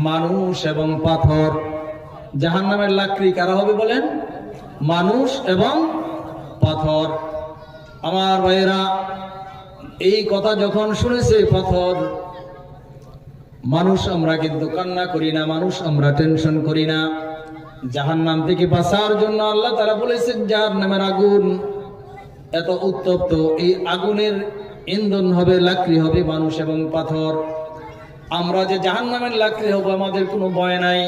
মানুষ এবং পাথর। জাহান্নামের লাকড়ি কারা হবে বলেন? মানুষ এবং পাথর। আমার ভাইয়েরা, এই কথা যখন শুনেছে পাথর, মানুষ আমরা কিন্তু কান্না করি না, মানুষ আমরা টেনশন করি না। জাহান্নাম থেকে বাঁচার জন্য আল্লাহ তাআলা বলেছেন জাহান্নামের আগুন এত উত্তপ্ত, এই আগুনের ইন্ধন হবে, লাকড়ি হবে মানুষ এবং পাথর। আমরা যে জাহান্নামের লাকড়ি হব আমাদের কোনো ভয় নাই,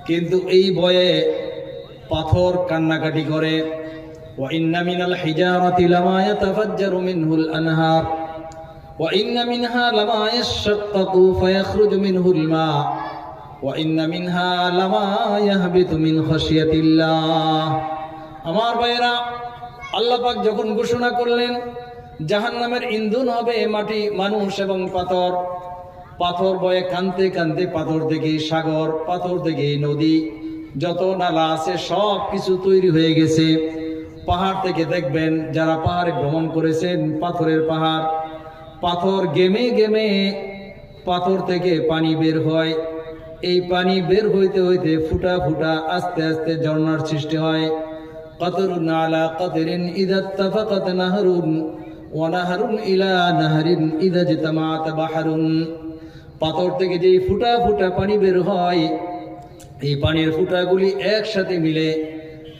কিন্তু এই ভয়ে পাথর কান্নাকাটি করে। ওয়া ইন্না মিনাল হিজারাতি লামা ইয়াতাফাজ্জারু মিনহুল আনহার ওয়া ইন্না মিনহা লামা ইয়াশাক্কাকু ফায়াখরুজু মিনহুল মা ওয়া ইন্না মিনহা লামা ইয়াহবিতু মিন খাশিয়াতিল্লাহ। আমার ভাইয়েরা, আল্লাহ পাক যখন ঘোষণা করলেন জাহান্নামের ইন্ধন হবে মাটি, মানুষ এবং পাথর, পাথর বয়ে কানতে কানতে পাথর থেকে সাগর, পাথর থেকে নদী, যত নালা আছে সব কিছু তৈরি হয়ে গেছে। পাহাড় থেকে দেখবেন, যারা পাহাড়ে ভ্রমণ করেছেন, পাথরের পাহাড়, পাথর গেমে গেমে পাথর থেকে পানি বের হয়। এই পানি বের হইতে হইতে ফুটা ফুটা আস্তে আস্তে ঝর্ণার সৃষ্টি হয়। কতরুন আলা কতরিন ইযা ইত্তাফাকাত নাহরুন ওয়া নাহরুন ইলা নাহরিন ইযা ইজতামাআত বাহরুন। পাথর থেকে যেই ফুটা ফুটা পানি বের হয়, এই পানির ফুটাগুলি একসাথে মিলে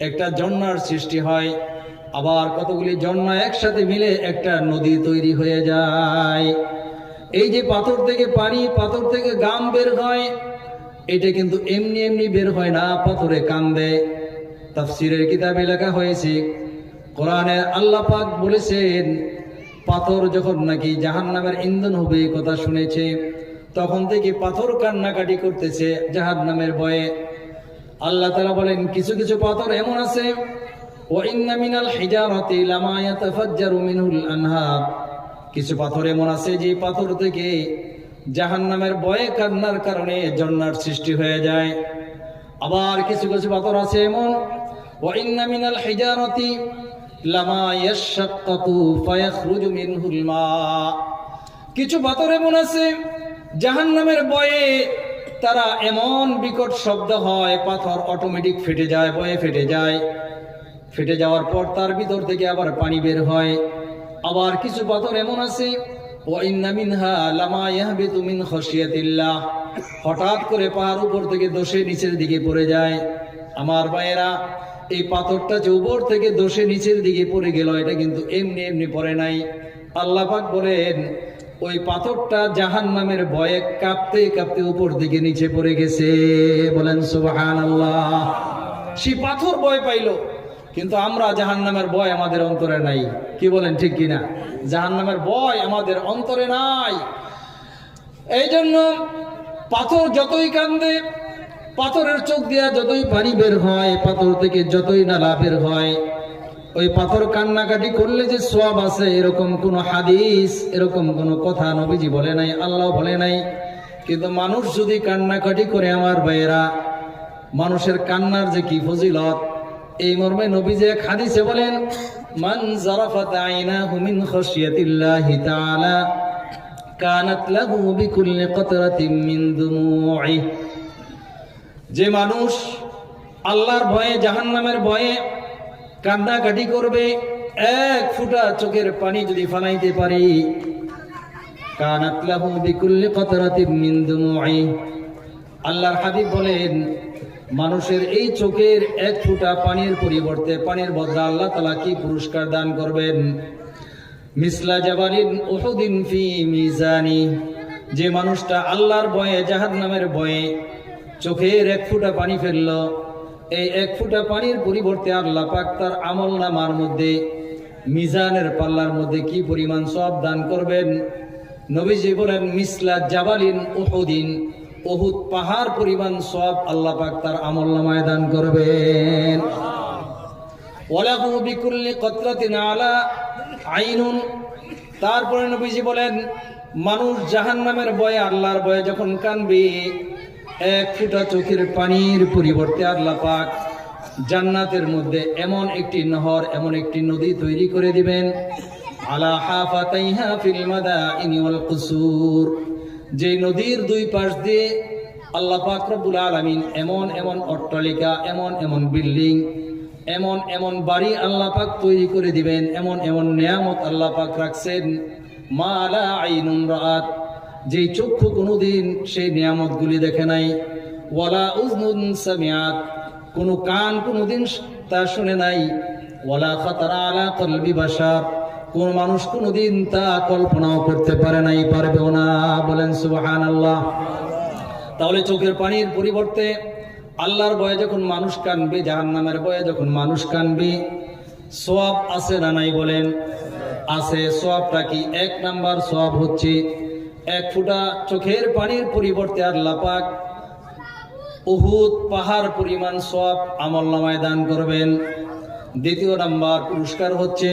একটা ঝর্ণার সৃষ্টি হয়। আবার কতগুলি ঝর্ণা একসাথে মিলে একটা নদী তৈরি হয়ে যায়। এই যে পাথর থেকে পানি, পাথর থেকে গাম বের হয়, এটা কিন্তু এমনি এমনি বের হয় না, পাথরে কান্দে। তাফসীরের কিতাবে লেখা হয়েছে, কোরআনে আল্লাহ পাক বলেছেন পাথর যখন নাকি জাহান্নামের ইন্ধন হবে কথা শুনেছে, তখন থেকে পাথর কান্নাকাটি করতেছে জাহান্নামের ভয়ে। আল্লাহ তাআলা বলেন কিছু কিছু পাথর এমন আছে, ওয়া ইন্না মিনাল হিজারাতি লামা ইয়াতাফাজ্জারু মিনহুল আনহার, কিছু পাথর এমন আছে যে পাথর থেকে জাহান্নামের ভয়ে কান্নার কারণে ঝর্ণার সৃষ্টি হয়ে যায়। আবার কিছু কিছু পাথর আছে এমন, ওয়া ইন্না মিনাল হিজারাতি লামা ইয়াশাক্কাকু ফায়াখরুজু মিনহুল মা, কিছু পাথর এমন আছে জাহান্নামের ভয়ে তারা এমন বিকট শব্দ হয়, পাথর অটোমেটিক ফেটে যায়, ভয়ে ফেটে যায়। ফেটে যাওয়ার পর তার ভিতর থেকে আবার পানি বের হয়। আবার কিছু পাথর এমন আছে, ওয়া ইন্না মিনহা লামা ইয়াহবিতু মিন খাশিয়াতিল্লাহ, হঠাৎ করে পাহাড় উপর থেকে দোষে নিচের দিকে পড়ে যায়। আমার ভাইয়েরা, এই পাথরটা যে উপর থেকে দোষে নিচের দিকে পড়ে গেল, এটা কিন্তু এমনি এমনি পড়ে নাই। আল্লাহ পাক বলেন ওই পাথরটা জাহান্নামের ভয়ে কাঁপতে কাঁপতে উপর দিকে নিচে পড়ে গেছে। বলেন সুবহানাল্লাহ। সেই পাথর ভয় পাইলো, কিন্তু আমরা জাহান্নামের ভয় আমাদের অন্তরে নাই। কি বলেন, ঠিক কিনা? জাহান্নামের ভয় আমাদের অন্তরে নাই। এই জন্য পাথর যতই কান্দে, পাথরের চোখ দিয়া যতই পানি বের হয়, পাথর থেকে যতই নালা বের হয়, ওই পাথর কান্নাকাটি করলে যে সওয়াব আছে এরকম কোন হাদিস, এরকম কোন কথা নবীজি বলে নাই, আল্লাহ বলে নাই। কিন্তু মানুষ যদি কান্নাকাটি করে, আমার ভাইয়েরা, মানুষের কান্নার যে কি ফজিলত, এই মর্মে নবীজি এক হাদিসে বলেন, মান জারাফাত আইনাহু মিন খাশিয়াতিল্লাহি তাআলা কানাত লাহু বিকুল্লি কতরাতিন মিন দুমুই, যে মানুষ আল্লাহর ভয়ে, জাহান্নামের ভয়ে কান্নাকাটি করবে, এক ফুটা চোখের পানি যদি ফালাইতে পারি, কানাত লাহু বিকুল্লি কতরাতিন মিন দুমুই, আল্লাহর হাবিব বলেন মানুষের এই চোখের এক ফুটা পানির পরিবর্তে, পানির বদলে আল্লাহ তাআলা কি পুরস্কার দান করবেন? মিসলা জাবালিন উহুদিন ফি মিজানি, যে মানুষটা আল্লাহর ভয়ে, জাহান্নামের ভয়ে চোখের এক ফুটা পানি ফেলল, এই এক ফুটা পানির পরিবর্তে আল্লাহ পাক তার আমলনামার মধ্যে, মিজানের পাল্লার মধ্যে কি পরিমাণ সওয়াব দান করবেন? নবীজি বলেন মিসলা জাবালিন উহুদিন, উহুদ পাহাড় পরিমাণ সওয়াব আল্লাহ পাক তার আমলনামায় দান করবেন। ওয়ালাহু বিকুল্লি কতরাতিন আলা আইনুন, তারপরে নবীজি বলেন মানুষ জাহান্নামের ভয়ে, আল্লাহর ভয়ে যখন কাঁদবে, এক ফুটা চোখের পানির পরিবর্তে আল্লাহ পাক জান্নাতের মধ্যে এমন একটি নহর, এমন একটি নদী তৈরি করে দিবেন, আলা হাফাতাইহা ফিল মাদাইনি ওয়াল কুসুর, যে নদীর দুই পাশ দিয়ে আল্লাহ পাক রব্বুল আলামিন এমন এমন অট্টালিকা, এমন এমন বিল্ডিং, এমন এমন বাড়ি আল্লাহ পাক তৈরি করে দিবেন, এমন এমন নিয়ামত আল্লাহ পাক রাখছেন, মা লা আইনুন রাআত, যে চক্ষু কোনোদিন সেই নিয়ামতগুলি দেখে নাই, ওয়ালা উযনুন সামিআত, কোনো কান কোনোদিন তা শুনে নাই, ওয়ালা খাতারা আলা কলবি বাশার, কোন মানুষ কোনোদিন তা কল্পনাও করতে পারে নাই, পারবেও না। বলেন সুবহানাল্লাহ। তাহলে চোখের পানির পরিবর্তে আল্লাহর ভয়ে যখন মানুষ কানবে, জাহান্নামের ভয়ে যখন মানুষ কানবে, সওয়াব আছে না নাই? বলেন আছে। সওয়াবটা কি? এক নাম্বার সওয়াব হচ্ছে এক ফোঁটা চোখের পানির পরিবর্তে আল্লাহ পাক উহুদ পাহাড় পরিমাণ সওয়াব আমলনামায় দান করবেন। দ্বিতীয় নাম্বার পুরস্কার হচ্ছে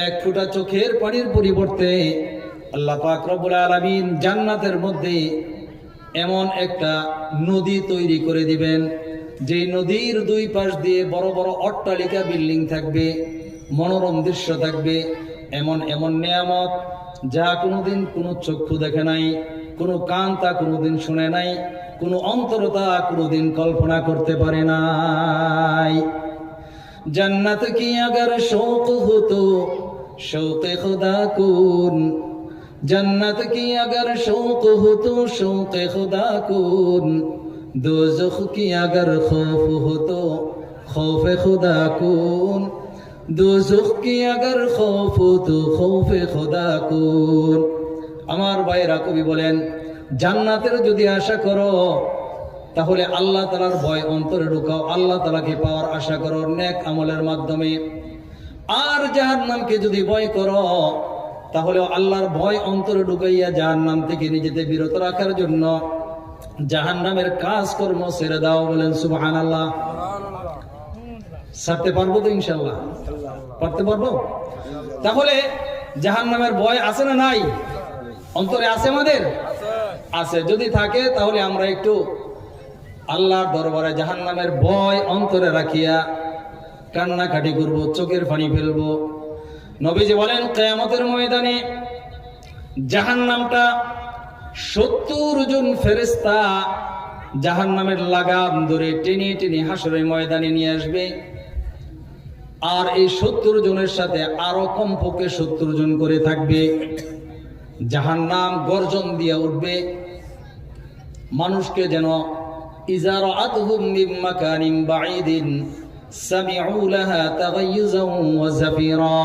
এক ফোঁটা চোখের পানির পরিবর্তে আল্লাহ পাক রব্বুল আলামিন জান্নাতের মধ্যে এমন একটা নদী তৈরি করে দিবেন, যে নদীর দুই পাশ দিয়ে বড় বড় অট্টালিকা, বিল্ডিং থাকবে, মনোরম দৃশ্য থাকবে, এমন এমন নিয়ামত যা কোনোদিন কোনো চক্ষু দেখে নাই, কোনো কান তা কোনোদিন শুনে নাই, কোনো অন্তর তা কোনোদিন কল্পনা করতে পারে নাই। जन्नत की अगर शौक हो तो शौक खुदा कौन, जन्नत की अगर शौक हो तो शौक खुदा कौन, दोज़ख की अगर खौफ हो तो खौफ खुदा कौन, दोज़ख की अगर खौफ हो तो खौफ खुदा कौन। আমার ভাইরা কবি বলেন, জান্নাতের যদি আশা করো তাহলে আল্লাহ তাআলার ভয় অন্তরে ঢুকাও, আল্লাহ তাআলাকে পাওয়ার আশা করো নেক আমলের মাধ্যমে। আর জাহান্নামকে যদি ভয় করো তাহলে আল্লাহর ভয় অন্তরে ঢুকাইয়া জাহান্নাম থেকে নিজেকে বিরত রাখার জন্য জাহান্নামের কাজকর্ম ছেড়ে দাও। বলেন সুবহানাল্লাহ। ছাড়তে পারবো তো ইনশাআল্লাহ? পারতে পারবো? তাহলে জাহান্নামের ভয় আছে না নাই? অন্তরে আছে আমাদের? আছে। যদি থাকে তাহলে আমরা একটু আল্লাহর দরবারে জাহান্নামের ভয় অন্তরে রাখিয়া কান্নাকাটি করব, চোখের পানি ফেলবো। নবীজি বলেন, কিয়ামতের ময়দানে জাহান্নামটা 70 জন ফেরেশতা জাহান্নামের লাগাম ধরে টেনে টেনে হাসরের ময়দানে নিয়ে আসবে। আর এই 70 জনের সাথে আরো কমপক্ষে 70 জন করে থাকবে। জাহান্নাম গর্জন দিয়ে উঠবে, মানুষকে যেন ইযা রাআতহুম মিন মাকানিন বাঈদিন সামিউ লাহা তাগায়্যুজান ওয়া যাফীরা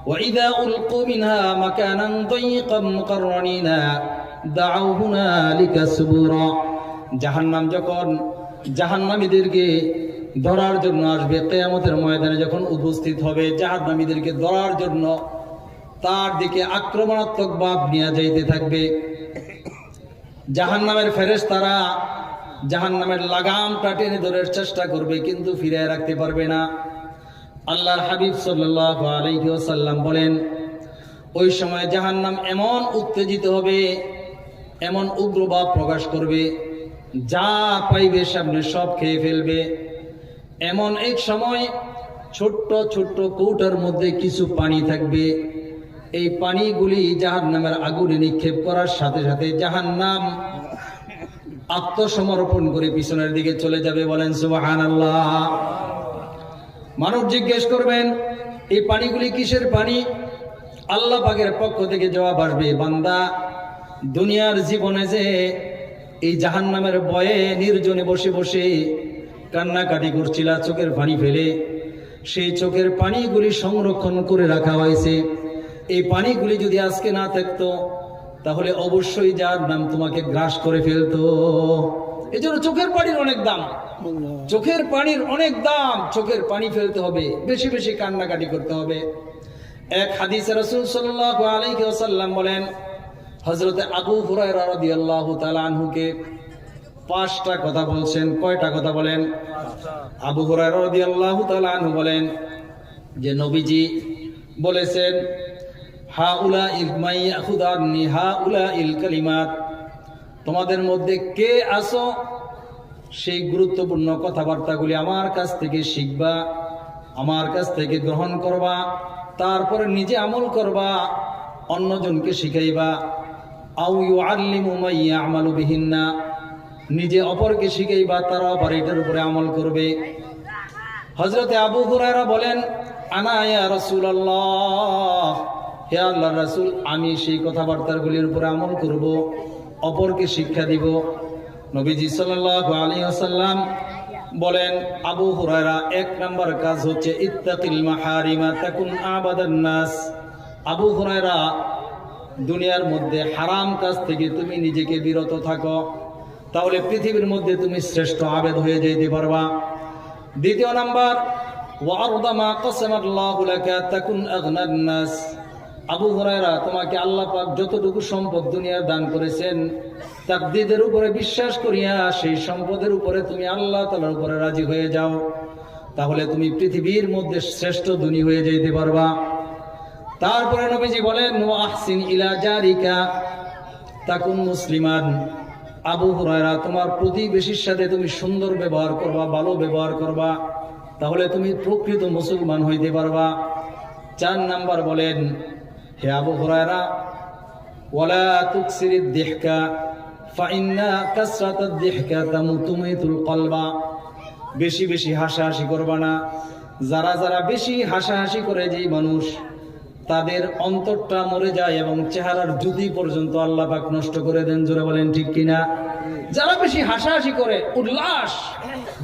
ওয়া ইযা উলকু মিনহা মাকানান দায়ীকান মুকাররানিনা দাউ হুনালিকা সুবুরা। জাহান্নাম যখন জাহান্নামীদেরকে ধরার জন্য আসবে, কিয়ামতের ময়দানে যখন উপস্থিত হবে, জাহান্নামীদেরকে ধরার জন্য তার দিকে আক্রমণাত্মক ভাব নিয়ে যাইতে থাকবে। জাহান্নামের ফেরেশতারা জাহান্নামের লাগামটা টেনে ধরার চেষ্টা করবে, কিন্তু ফিরিয়ে রাখতে পারবে না। আল্লাহর হাবিব সাল্লাল্লাহু আলাইহি ওয়াসাল্লাম বলেন, ওই সময় জাহান্নাম এমন উত্তেজিত হবে, এমন উগ্রভাব প্রকাশ করবে, যা পাইবে সামনে সব খেয়ে ফেলবে। এমন এক সময় ছোট্ট ছোট্ট কৌটার মধ্যে কিছু পানি থাকবে, এই পানিগুলি জাহান্নামের আগুনে নিক্ষেপ করার সাথে সাথে জাহান্নাম আত্মসমর্পণ করে পিছনের দিকে চলে যাবে। বলেন সুবহানাল্লাহ। মানুষ জিজ্ঞেস করবেন, এই পানিগুলি কিসের পানি? আল্লাহ পাকের পক্ষ থেকে জবাব আসবে, বান্দা দুনিয়ার জীবনে যে এই জাহান্নামের ভয়ে নির্জনে বসে বসে কান্নাকাটি করছিলা চোখের পানি ফেলে, সেই চোখের পানিগুলি সংরক্ষণ করে রাখা হয়েছে। এই পানিগুলি যদি আজকে না থাকতো তাহলে অবশ্যই জাহান্নাম তোমাকে গ্রাস করে ফেলতো। এই জন্য চোখের পানির অনেক দাম, চোখের পানির অনেক দাম। চোখের পানি ফেলতে হবে, বেশি বেশি কান্নাকাটি করতে হবে। এক হাদিসে রাসূল সাল্লাল্লাহু আলাইহি ওয়াসাল্লাম বলেন, হযরতে আবু হুরায়রা রাদিয়াল্লাহু তাআলা আনহুকে 5টা কথা বলছেন। কয়টা কথা বলেন? আবু হুরায়রা রাদিয়াল্লাহু তাআলা আনহু বলেন যে নবীজি বলেছেন, হাউলা ইলমাই খুদানি হাউলা ইল কালিমাত, তোমাদের মধ্যে কে আসো সেই গুরুত্বপূর্ণ কথাবার্তাগুলি আমার কাছ থেকে শিখবা, আমার কাছ থেকে গ্রহণ করবা, তারপরে নিজে আমল করবা, অন্যজনকে শিখাইবা। আও ইউআল্লিমু মান ইয়ামালু বিহিন্না, নিজে অপরকে শিখাইবা, তারা আবার এটার উপরে আমল করবে। হযরতে আবু হুরায়রা বলেন, আনা ইয়া রাসূলুল্লাহ, হে আল্লাহর রাসূল, আমি সেই কথাবার্তাগুলির উপরে আমল করব, অপরকে শিক্ষা দিব। নবীজি সাল্লাল্লাহু আলাইহি ওয়াসাল্লাম বলেন, আবু হুরায়রা, এক নাম্বার কাজ হচ্ছে ইত্তাকিল মাহারিমা তাকুন আবাদান নাস। আবু হুরায়রা, দুনিয়ার মধ্যে হারাম কাজ থেকে তুমি নিজেকে বিরত থাকো, তাহলে পৃথিবীর মধ্যে তুমি শ্রেষ্ঠ আবেদ হয়ে যেতে পারবা। দ্বিতীয় নাম্বার, ওয়ারদা মা কাসামাল্লাহু লাকা তাকুন আগনান নাস। আবু হুরায়রা, তোমাকে আল্লাহ পাক যতটুকু সম্পদ দুনিয়ার দান করেছেন, তাকদীরের উপরে বিশ্বাস করিয়া সেই সম্পদের উপরে তুমি আল্লাহ তাআলার উপরে রাজি হয়ে যাও, তাহলে তুমি পৃথিবীর মধ্যে শ্রেষ্ঠ ধনী হয়ে যেতে পারবা। তারপরে নবীজি বলেন, ওয়া আহসিন ইলা জারিকা তাকুন মুসলিমান। আবু হুরায়রা, তোমার প্রতিবেশীর সাথে তুমি সুন্দর ব্যবহার করবা, ভালো ব্যবহার করবা, তাহলে তুমি প্রকৃত মুসলমান হইতে পারবা। 4 নাম্বার বলেন, হে আবু হুরায়রা, ওয়ালা তুকসিরিদ দিহকা ফাইন্না কাসরাতাদ দিহকা তামুতুমিতুল কলবা। বেশি বেশি হাসাহাসি করবা না। যারা যারা বেশি হাসাহাসি করে, যেই মানুষ, তাদের অন্তরটা মরে যায় এবং চেহারার জুতি পর্যন্ত আল্লাহ পাক নষ্ট করে দেন। জোরে বলেন ঠিক কিনা? যারা বেশি হাসাহাসি করে, উল্লাস,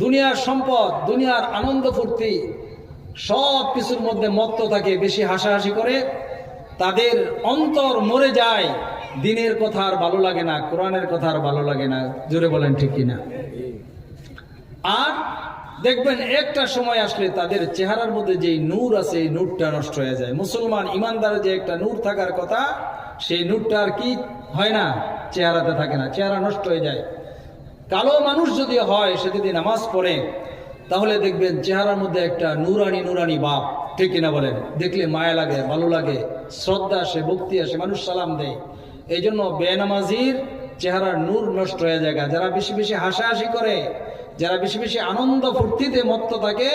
দুনিয়ার সম্পদ, দুনিয়ার আনন্দ ফুর্তি সব কিছুর মধ্যে মত্ত থাকে, বেশি হাসাহাসি করে, তাদের অন্তর মরে যায়। দিনের কথা আর ভালো লাগে না, কোরআনের কথা আর ভালো লাগে না। জোরে বলেন ঠিক কিনা? আর দেখবেন একটা সময় আসলে তাদের চেহারার মধ্যে যে নূর আছে, এই নূরটা নষ্ট হয়ে যায়। মুসলমান ইমানদারের যে একটা নূর থাকার কথা, সেই নূরটা আর কি হয় না, চেহারাতে থাকে না, চেহারা নষ্ট হয়ে যায়। কালো মানুষ যদি হয়, সে যদি নামাজ পড়ে, তাহলে দেখবেন চেহারার মধ্যে একটা নুরানি নুরানি ভাব, ঠিক কিনা বলেন? দেখলে মায়া লাগে, ভালো লাগে, শ্রদ্ধা আসে, ভক্তি আসে, মানুষ সালাম দেয়। এই জন্য বেনামাজির চেহারার নূর নষ্ট হয়ে যায়। যারা বেশি বেশি হাসাহাসি করে, যারা বেশি বেশি আনন্দ ফুর্তিতে মত্ত থাকে,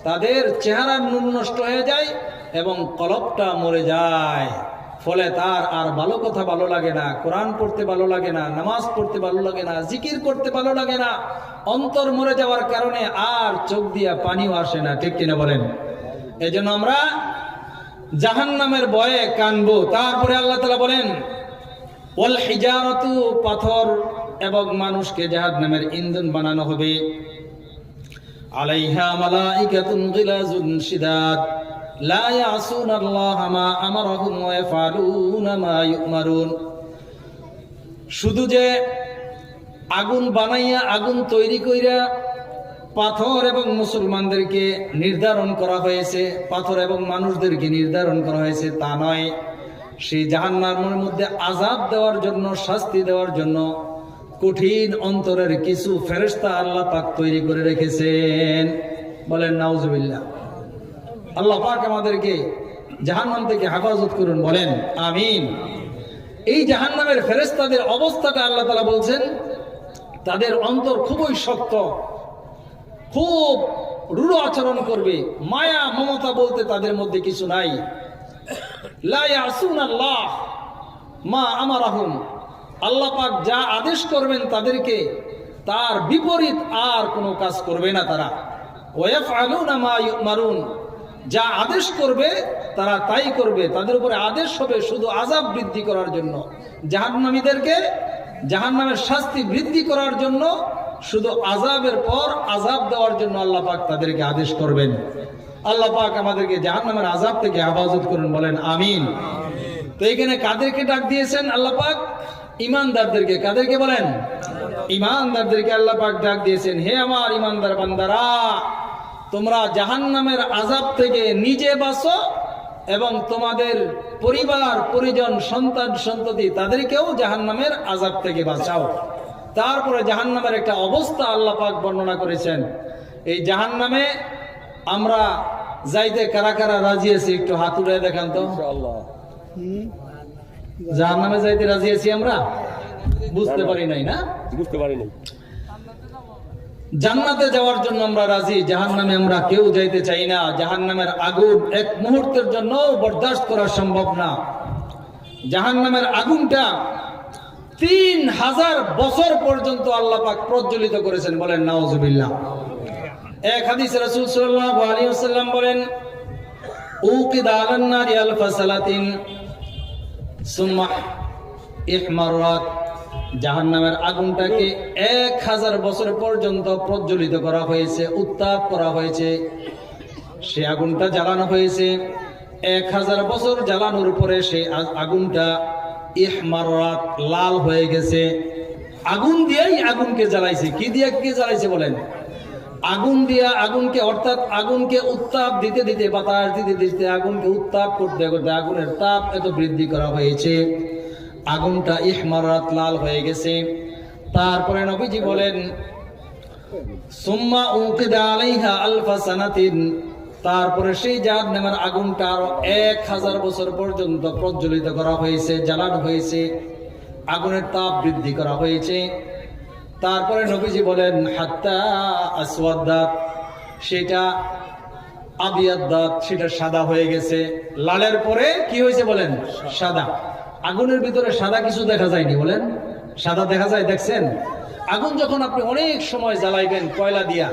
তাদের চেহারার নূর নষ্ট হয়ে যায় এবং কলবটা মরে যায়। ফলে তার আর ভালো কথা ভালো লাগে না, কোরআন পড়তে ভালো লাগে না, নামাজ পড়তে ভালো লাগে না, জিকির করতে ভালো লাগে না। অন্তর মরে যাওয়ার কারণে আর চোখ দিয়া পানিও আসে না, ঠিক কিনা বলেন? এই জন্য আমরা জাহান্নামের ভয়ে কানবো। তারপরে আল্লাহ তাআলা বলেন, ওয়াল হিজারাতু, পাথর এবং মানুষকে জাহান্নামের ইন্ধন বানানো হবে। আলাইহা মালাইকাতুন গিলাজুন শিদাদ লা ইয়াসুনাল্লাহা মা আমারাহুম ওয়া ইয়াফআলুনা মা ইউমারুন। শুধু যে আগুন বানাইয়া, আগুন তৈরি কইরা পাথর এবং মুসলমানদেরকে নির্ধারণ করা হয়েছে, পাথর এবং মানুষদেরকে নির্ধারণ করা হয়েছে, তা নয়। সেই জাহান্নামের মধ্যে আযাব দেওয়ার জন্য, শাস্তি দেওয়ার জন্য কঠিন অন্তরের কিছু ফেরেশতা আল্লাহ পাক তৈরি করে রেখেছেন। বলেন নাউজুবিল্লাহ। আল্লাহ পাক আমাদেরকে জাহান্নাম থেকে হেফাজত করুন, বলেন আমিন। এই জাহান্নামের ফেরেশতাদের অবস্থাটা আল্লাহ তাআলা বলছেন, তাদের অন্তর খুবই শক্ত, খুব রূঢ় আচরণ করবে, মায়া মমতা বলতে তাদের মধ্যে কিছু নাই। লা ইয়াসুনাল্লাহ মা আমারাহুম, আল্লাহ পাক যা আদেশ করবেন তাদেরকে, তার বিপরীত আর কোনো কাজ করবে না তারা। ওয়া ইয়াফআলুনা মা ইউমারুন, যা আদেশ করবে তারা তাই করবে। তাদের উপরে আদেশ হবে শুধু আযাব বৃদ্ধি করার জন্য, জাহান্নামীদেরকে জাহান্নামের শাস্তি বৃদ্ধি করার জন্য, শুধু আযাবের পর আযাব দেওয়ার জন্য আল্লাহ পাক তাদেরকে আদেশ করবেন। আল্লাহ পাক আমাদেরকে জাহান্নামের আযাব থেকে হেফাজত করুন, বলেন আমিন। তো এখানে কাদেরকে ডাক দিয়েছেন আল্লাহ পাক? ইমানদারদেরকে। কাদেরকে বলেন? ইমানদারদেরকে আল্লাহ পাক ডাক দিয়েছেন, হে আমার ইমানদার বান্দারা, তোমরা জাহান্নামের আযাব থেকে নিজে বাঁচো এবং তোমাদের পরিবার পরিজন, সন্তান সন্ততি, তাদেরকেও জাহান্নামের আযাব থেকে বাঁচাও। তারপরে জাহান্নামের একটা অবস্থা আল্লাহ পাক বর্ণনা করেছেন। এই জাহান্নামে আমরা যাইতে কারা কারা রাজি আছি? একটু হাত উঠায় দেখান তো। জাহান্নামে যাইতে রাজি আছি আমরা? বুঝতে পারি নাই না? বুঝতে পারি নাই। জান্নাতে যাওয়ার জন্য আমরা রাজি, জাহান্নামে আমরা কেউ যাইতে চাই না। জাহান্নামের আগুন এক মুহূর্তের জন্য বরদাস্ত করা সম্ভব না। জাহান্নামের আগুনটা 3000 বছর পর্যন্ত আল্লাহ পাক প্রজ্বলিত করেছেন, বলেন নাউজুবিল্লাহ। এক হাদিসে রাসূল সাল্লাল্লাহু আলাইহি ওয়াসাল্লাম বলেন, উকিদা আলান নারি আলফা সালাতিন সুম্মা ইহমারাত, জাহান্নামের আগুনটাকে 1000 বছর পর্যন্ত প্রজ্বলিত করা হয়েছে, উত্তাপ করা হয়েছে। সে আগুনটা জ্বালানো হয়েছে 1000 বছর জ্বালানোর পরে সেই আগুনটা ইহমারাত, লাল হয়ে গেছে। আগুন দিয়েই আগুনকে জ্বালাইছে। কি দিয়ে কি জ্বালাইছে বলেন? আগুন দিয়া আগুনকে, অর্থাৎ আগুনকে উত্তাপ দিতে দিতে, বাতাস দিতে দিতে আগুনকে উত্তাপ করতে করতে আগুনের তাপ এত বৃদ্ধি করা হয়েছে, আগুনটা ইহমারাত, লাল হয়ে গেছে। তারপরে নবীজি বলেন, সুম্মা উকিদা আলাইহা আলফা সানাতিন, তারপরে সেই জাহান্নামের আগুনটা আরো 1000 বছর পর্যন্ত প্রজ্বলিত করা হয়েছে, জ্বালানো হয়েছে, আগুনের তাপ বৃদ্ধি করা হয়েছে। তারপরে নবীজি বলেন, হাত্তা আসওয়াদাত, সেটা আবিয়াদাত, সেটা সাদা হয়ে গেছে। লালের পরে কি হয়েছে বলেন? সাদা। আগুনের ভিতরে সাদা কিছু দেখা যায়নি, বলেন সাদা দেখা যায়? দেখছেন? আগুন যখন আপনি অনেক সময় জ্বালাইবেন কয়লা দিয়া,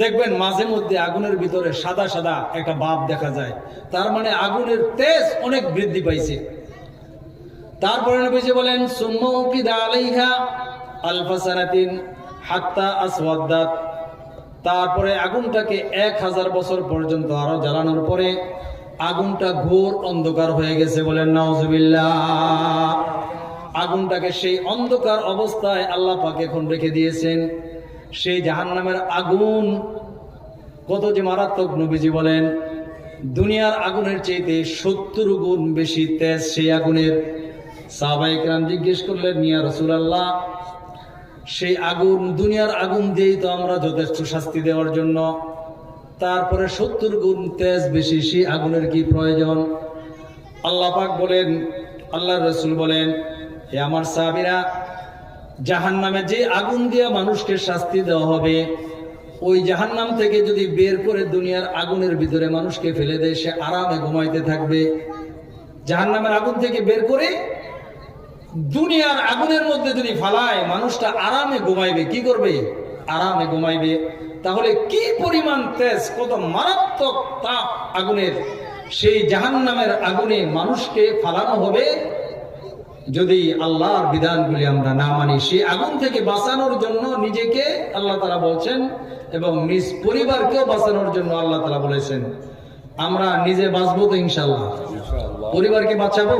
দেখবেন মাঝে মধ্যে আগুনের ভিতরে সাদা সাদা একটা ভাব দেখা যায়, তার মানে আগুনের তেজ অনেক বৃদ্ধি পাইছে। তারপরে নবীজি বলেন, সুম্মা উকিদা আলাইহা আলফা সানাতিন হাত্তা আসওয়াদাত, তারপরে আগুনটাকে 1000 বছর পর্যন্ত আরো জ্বালানোর পরে আগুনটা ঘোর অন্ধকার হয়ে গেছে, বলেন নাউজুবিল্লাহ। আগুনটাকে সেই অন্ধকার অবস্থায় আল্লাহ পাক এখন রেখে দিয়েছেন। সেই জাহান্নামের আগুন কত যে মারাত্মক, নবীজি বলেন দুনিয়ার আগুনের চাইতে 70 গুণ বেশি তেজ সেই আগুনের। সাহাবায়ে কেরাম জিজ্ঞেস করলেন, ইয়া রাসূলুল্লাহ, সেই আগুন, দুনিয়ার আগুন দিয়েই তো আমরা যথেষ্ট শাস্তি দেওয়ার জন্য, তারপরে 70 গুণ তেজ বেশি সেই আগুনের কি প্রয়োজন? আল্লাহ পাক বলেন, আল্লাহর রাসূল বলেন, হে আমার সাহাবীরা, জাহান্নামে যে আগুন দিয়ে মানুষকে শাস্তি দেওয়া হবে, ওই জাহান্নাম থেকে যদি বের করে দুনিয়ার আগুনের ভিতরে মানুষকে ফেলে দেয়, সে আরামে ঘুমাইতে থাকবে। জাহান্নামের আগুন থেকে বের করে দুনিয়ার আগুনের মধ্যে যদি ফালায়, মানুষটা আরামে ঘুমাইবে। কি করবে? আরামে ঘুমাইবে। তাহলে কি পরিমাণ তেজ, কত মারাত্মক তাপ আগুনের, সেই জাহান্নামের আগুনে মানুষকে ফালানো হবে যদি আল্লাহর বিধানগুলি আমরা না মানি। সেই আগুন থেকে বাঁচানোর জন্য নিজেকে আল্লাহ তাআলা বলছেন এবং নিজ পরিবারকেও বাঁচানোর জন্য আল্লাহ তাআলা বলেছেন। আমরা নিজে বাঁচবো তো ইনশাআল্লাহ? পরিবারকে বাঁচাবো?